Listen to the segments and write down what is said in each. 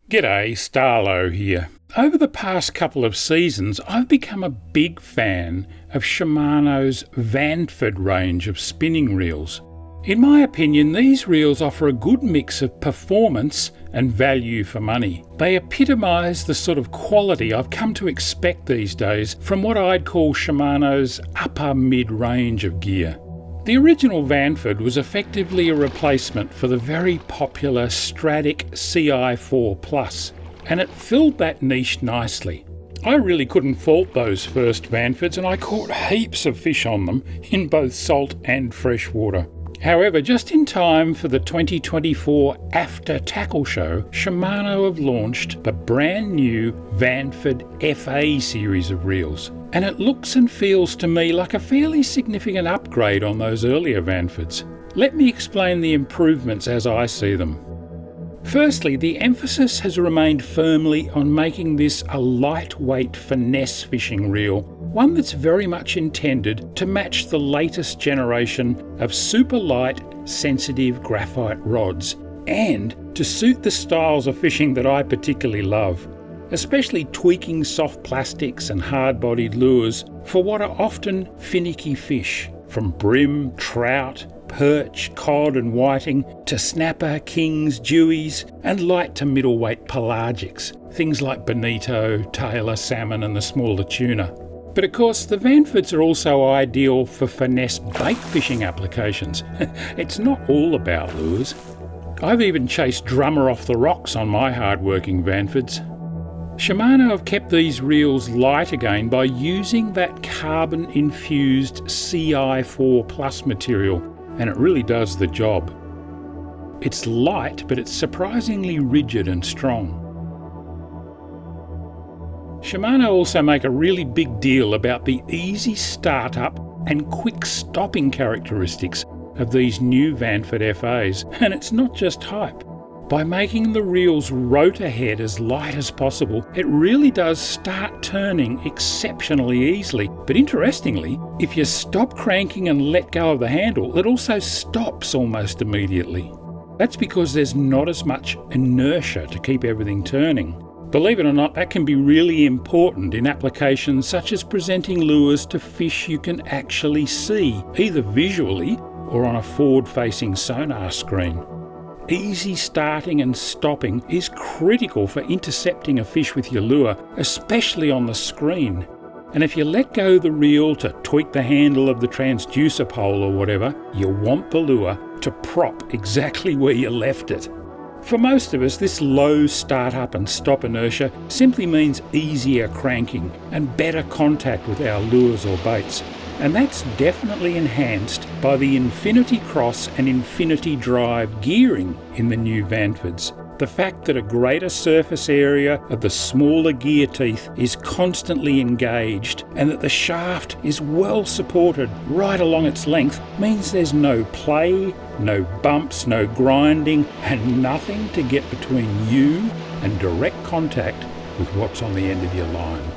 G'day, Starlo here. Over the past couple of seasons, I've become a big fan of Shimano's Vanford range of spinning reels. In my opinion, these reels offer a good mix of performance and value for money. They epitomise the sort of quality I've come to expect these days from what I'd call Shimano's upper mid-range of gear. The original Vanford was effectively a replacement for the very popular Stradic CI4 Plus, and it filled that niche nicely. I really couldn't fault those first Vanfords, and I caught heaps of fish on them in both salt and fresh water. However, just in time for the 2024 AFTA Tackle Show, Shimano have launched the brand new Vanford FA Series of reels. And it looks and feels to me like a fairly significant upgrade on those earlier Vanfords. Let me explain the improvements as I see them. Firstly, the emphasis has remained firmly on making this a lightweight finesse fishing reel, one that's very much intended to match the latest generation of super light, sensitive graphite rods, and to suit the styles of fishing that I particularly love, especially tweaking soft plastics and hard-bodied lures for what are often finicky fish, from brim, trout, perch, cod and whiting, to snapper, kings, dewies, and light to middleweight pelagics, things like bonito, tailor, salmon and the smaller tuna. But of course, the Vanfords are also ideal for finesse bait fishing applications. It's not all about lures. I've even chased drummer off the rocks on my hard-working Vanfords. Shimano have kept these reels light again by using that carbon-infused CI4 Plus material, and it really does the job. It's light, but it's surprisingly rigid and strong. Shimano also make a really big deal about the easy start-up and quick stopping characteristics of these new Vanford FAs, and it's not just hype. By making the reel's rotor head as light as possible, it really does start turning exceptionally easily. But interestingly, if you stop cranking and let go of the handle, it also stops almost immediately. That's because there's not as much inertia to keep everything turning. Believe it or not, that can be really important in applications such as presenting lures to fish you can actually see, either visually or on a forward-facing sonar screen. Easy starting and stopping is critical for intercepting a fish with your lure, especially on the screen. And if you let go the reel to tweak the handle of the transducer pole or whatever, you want the lure to prop exactly where you left it. For most of us, this low start-up and stop inertia simply means easier cranking and better contact with our lures or baits. And that's definitely enhanced by the Infinity Cross and Infinity Drive gearing in the new Vanfords. The fact that a greater surface area of the smaller gear teeth is constantly engaged and that the shaft is well supported right along its length means there's no play, no bumps, no grinding, and nothing to get between you and direct contact with what's on the end of your line.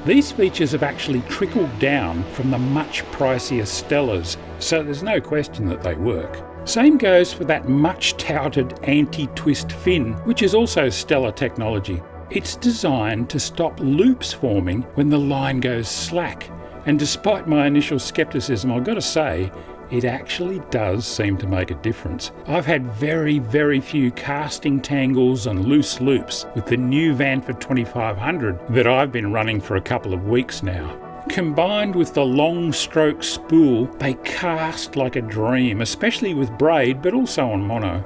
These features have actually trickled down from the much pricier Stellas, so there's no question that they work. Same goes for that much touted anti-twist fin, which is also Stella technology. It's designed to stop loops forming when the line goes slack, and despite my initial skepticism, I've got to say, it actually does seem to make a difference. I've had very few casting tangles and loose loops with the new Vanford 2500 that I've been running for a couple of weeks now. Combined with the long stroke spool, they cast like a dream, especially with braid, but also on mono.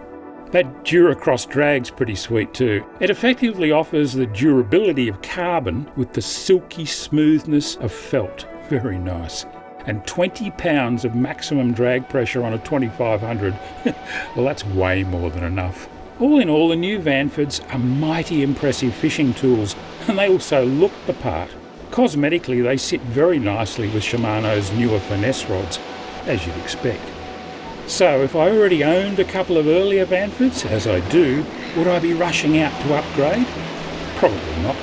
That Duracross drag's pretty sweet too. It effectively offers the durability of carbon with the silky smoothness of felt. Very nice. And 20 pounds of maximum drag pressure on a 2500, well, that's way more than enough. All in all, the new Vanfords are mighty impressive fishing tools, and they also look the part. Cosmetically, they sit very nicely with Shimano's newer finesse rods, as you'd expect. So, if I already owned a couple of earlier Vanfords, as I do, would I be rushing out to upgrade? Probably not.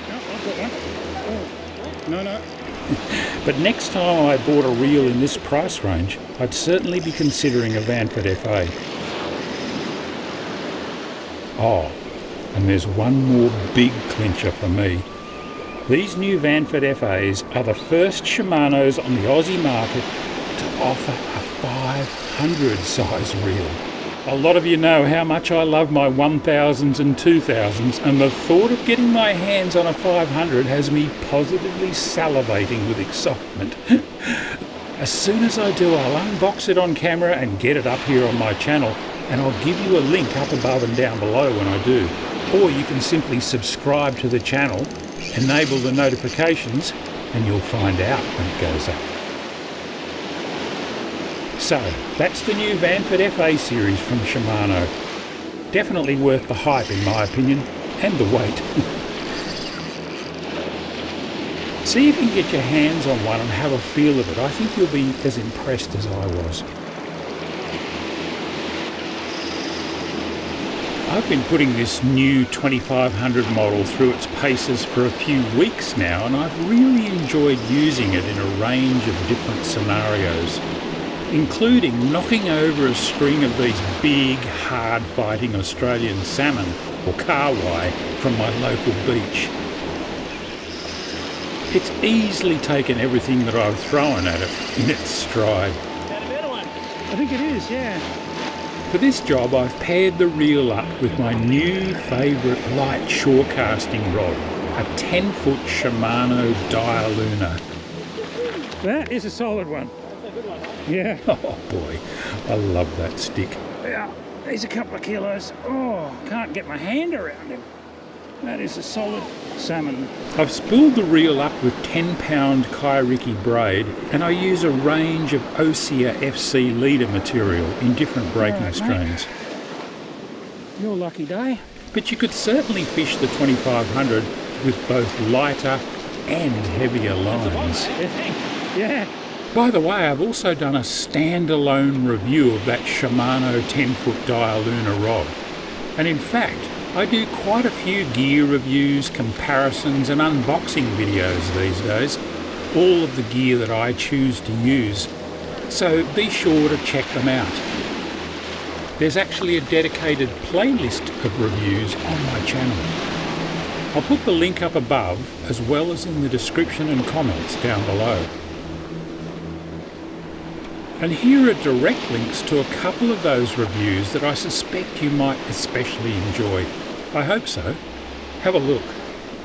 No, I've got one. Oh, no. But next time I bought a reel in this price range, I'd certainly be considering a Vanfod FA. Oh, And there's one more big clincher for me. These new Vanford FAs are the first Shimanos on the Aussie market to offer a 500 size reel. A lot of you know how much I love my 1000s and 2000s, and the thought of getting my hands on a 500 has me positively salivating with excitement. As soon as I do, I'll unbox it on camera and get it up here on my channel, and I'll give you a link up above and down below when I do. Or you can simply subscribe to the channel, enable the notifications, and you'll find out when it goes up. So, that's the new Vanfod FA series from Shimano. Definitely worth the hype in my opinion, and the wait. See if you can get your hands on one and have a feel of it. I think you'll be as impressed as I was. I've been putting this new 2500 model through its paces for a few weeks now, and I've really enjoyed using it in a range of different scenarios, including knocking over a string of these big, hard-fighting Australian salmon, or kahawai, from my local beach. It's easily taken everything that I've thrown at it in its stride. Is that a better one? I think it is, yeah. For this job, I've paired the reel up with my new favourite light shore casting rod, a 10-foot Shimano Dialuna. That is a solid one. That's a good one. Yeah. Oh boy, I love that stick. Yeah, he's a couple of kilos. Oh, can't get my hand around him. That is a solid salmon. I've spooled the reel up with 10-pound Kairiki braid, and I use a range of Osea FC leader material in different breaking strains. Your lucky day. But you could certainly fish the 2500 with both lighter and heavier lines. Yeah. By the way, I've also done a standalone review of that Shimano 10-foot Dialuna rod. And in fact, I do quite a few gear reviews, comparisons and unboxing videos these days, all of the gear that I choose to use, so be sure to check them out. There's actually a dedicated playlist of reviews on my channel. I'll put the link up above as well as in the description and comments down below. And here are direct links to a couple of those reviews that I suspect you might especially enjoy. I hope so. Have a look.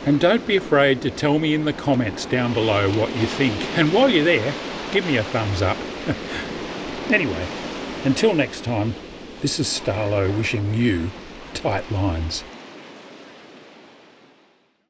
And don't be afraid to tell me in the comments down below what you think. And while you're there, give me a thumbs up. Anyway, until next time, this is Starlo wishing you tight lines.